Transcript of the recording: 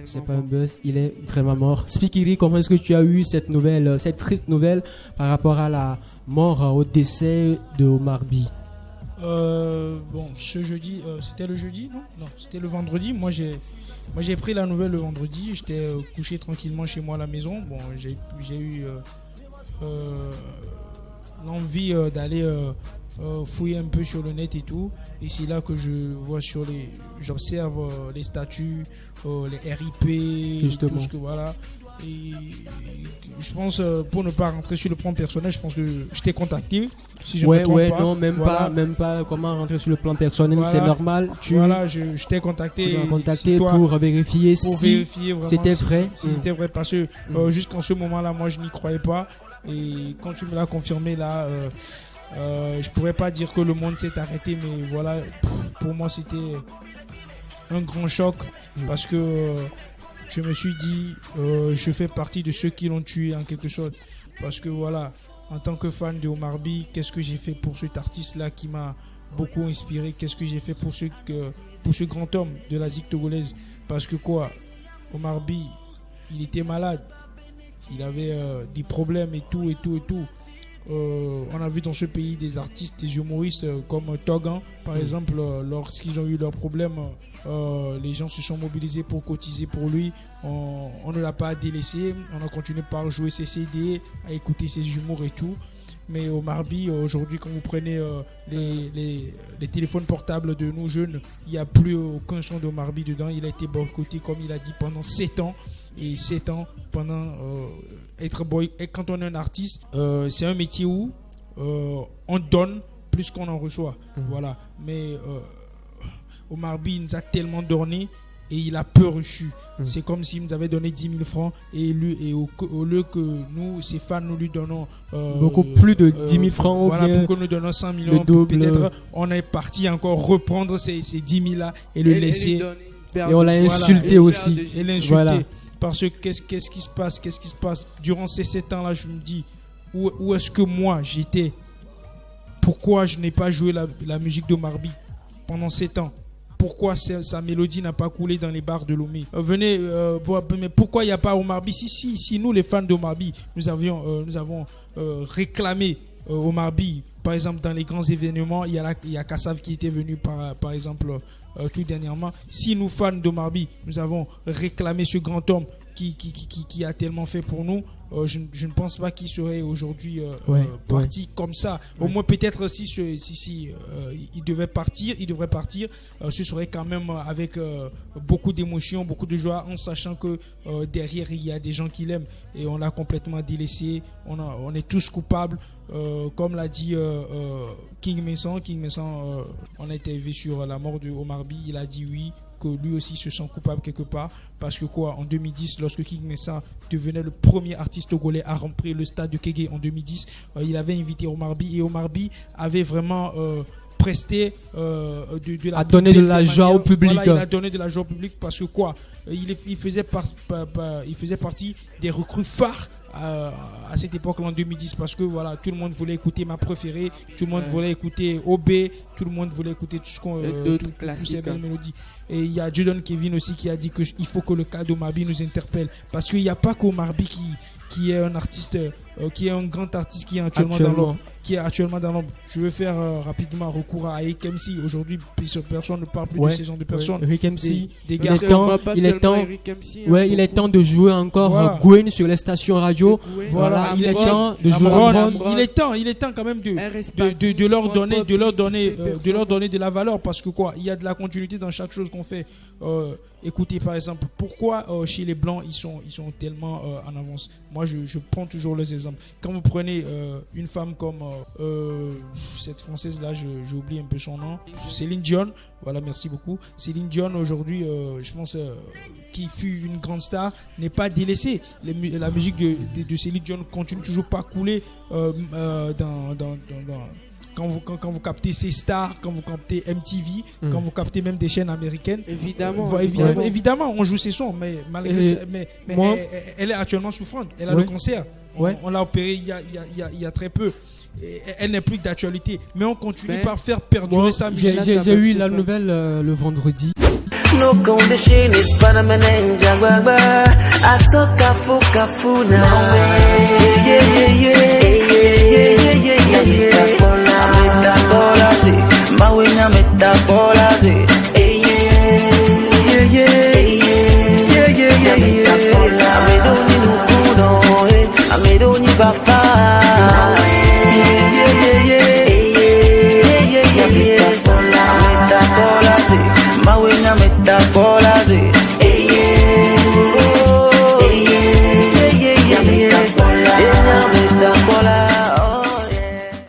C'est pas un buzz, il est vraiment mort. Spikiri, comment est-ce que tu as eu cette nouvelle, cette triste nouvelle par rapport à la mort, au décès de Omar By? Bon, ce jeudi, c'était le jeudi, non? Non, c'était le vendredi. Moi, j'ai pris la nouvelle le vendredi. J'étais couché tranquillement chez moi à la maison. Bon, j'ai eu l'envie d'aller fouiller un peu sur le net et tout. Et c'est là que j'observe les statuts, les RIP, Justement. tout ce que voilà. Et je pense, pour ne pas rentrer sur le plan personnel, je pense que je t'ai contacté. Si je me trompe pas. Non, Voilà. même pas. Comment rentrer sur le plan personnel, Voilà. c'est normal. Voilà, je t'ai contacté. Tu m'as contacté Si toi, pour vérifier pour si vérifier vraiment c'était vrai. si c'était vrai, parce que jusqu'en ce moment-là, moi, je n'y croyais pas. Et quand tu me l'as confirmé là, je pourrais pas dire que le monde s'est arrêté, mais voilà, pour moi, c'était un grand choc parce que je me suis dit, je fais partie de ceux qui l'ont tué en quelque sorte. Parce que voilà, en tant que fan de Omar By, qu'est-ce que j'ai fait pour cet artiste-là qui m'a beaucoup inspiré? Qu'est-ce que j'ai fait pour ce grand homme de la zik togolaise? Parce que quoi, Omar By, il était malade. Il avait des problèmes et tout. On a vu dans ce pays des artistes, des humoristes comme Togan, par exemple, lorsqu'ils ont eu leurs problèmes, les gens se sont mobilisés pour cotiser pour lui. On ne l'a pas délaissé, on a continué par jouer ses CD, à écouter ses humours et tout. Mais Omar By, aujourd'hui, quand vous prenez les téléphones portables de nous jeunes, il n'y a plus aucun son d'Omar By dedans. Il a été boycotté, comme il a dit, pendant 7 ans. Et 7 ans, pendant être boy. Et quand on est un artiste, c'est un métier où on donne plus qu'on en reçoit. Voilà. Mais Omar By nous a tellement donné et il a peu reçu. C'est comme s'il nous avait donné 10 000 francs et au lieu que nous, ses fans, nous lui donnons beaucoup plus de 10 000 francs. Voilà, bien pour que nous donnons 100 millions. Peut-être on est parti encore reprendre ces 10 000 là et le laisser. Et on l'a insulté aussi. Et l'insulter. Voilà. Parce que qu'est-ce qui se passe durant ces 7 ans là? Je me dis, où est-ce que moi j'étais? Pourquoi je n'ai pas joué la musique d'Omar By pendant 7 ans? Pourquoi sa mélodie n'a pas coulé dans les bars de Lomé? Venez voir, mais pourquoi il n'y a pas Omar By? Si nous les fans d'Omar By, nous avons réclamé Omar By, par exemple dans les grands événements. Il y a Kassav qui était venu par exemple tout dernièrement. Si nous fans d'Omar By, nous avons réclamé ce grand homme qui a tellement fait pour nous, je ne pense pas qu'il serait aujourd'hui parti comme ça. Au moins peut-être si il devrait partir, ce serait quand même avec beaucoup d'émotion, beaucoup de joie, en sachant que derrière il y a des gens qui l'aiment, et on l'a complètement délaissé. On est tous coupables, comme l'a dit King Mason. On a été élevé sur la mort de Omar By. Il a dit oui, que lui aussi se sent coupable quelque part, parce que quoi, en 2010, lorsque King Messa devenait le premier artiste togolais à remplir le stade de Kégué en 2010, il avait invité Omar By, et Omar By avait vraiment presté a donné de la joie au public. Voilà, il a donné de la joie au public parce que quoi, il faisait partie des recrues phares à cette époque-là en 2010, parce que voilà, tout le monde voulait écouter ma préférée, tout le monde voulait écouter OB, tout le monde voulait écouter tout ce qu'on toutes ces belles mélodies. Et il y a Jordan Kevin aussi qui a dit qu'il faut que le cas d'Omar By nous interpelle, parce qu'il n'y a pas qu'Omar By qui est un artiste, qui est un grand artiste qui est actuellement dans l'ombre. Je vais faire rapidement recours à Eric MC. Aujourd'hui, personne ne parle plus de ces gens de personnes. Eric MC, des gars. Il est temps de jouer encore Gwen sur les stations radio. Voilà, il est temps de jouer. Il est temps quand même de leur donner de la valeur, parce que quoi, il y a de la continuité dans chaque chose qu'on fait. Écoutez, par exemple, pourquoi chez les Blancs ils sont tellement en avance. Moi, je prends toujours les exemples. Quand vous prenez une femme comme cette française là, j'ai oublié un peu son nom, Céline Dion. Voilà, merci beaucoup. Céline Dion aujourd'hui, je pense, qui fut une grande star, n'est pas délaissée. La musique de Céline Dion continue toujours pas à couler quand vous captez ces stars, quand vous captez MTV, quand vous captez même des chaînes américaines. Évidemment, on joue ses sons, mais malgré ça, mais elle est actuellement souffrante. Elle a le cancer. On l'a opéré il y a très peu. Elle n'est plus d'actualité, mais on continue par faire perdurer sa musique. J'ai eu la nouvelle le vendredi. No condition is para menenja gbagba. Aso kafu na we. Yeah yeah yeah yeah yeah Ameta bola si, mawe na meta bola si. Yeah yeah yeah. Amedoni nukuno, amedoni bafa. Meta bola si, mawe na meta bola si.